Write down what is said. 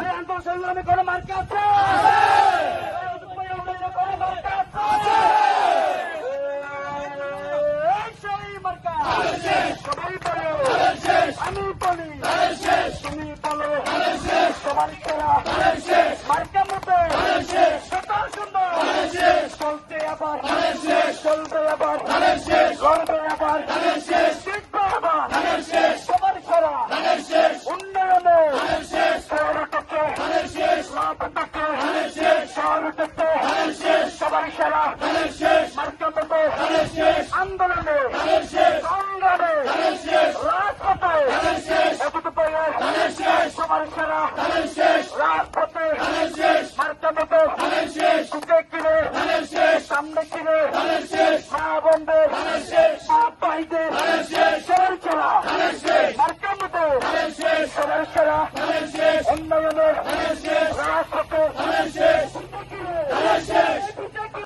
আন্দোলন সংগ্রামে কোনো মার্কা আছে? আমি বলি তুমি বলো তোমার সেরা মার্কা মতো কত সুন্দর চলতে আবার চলবে আবার লড়বে আবার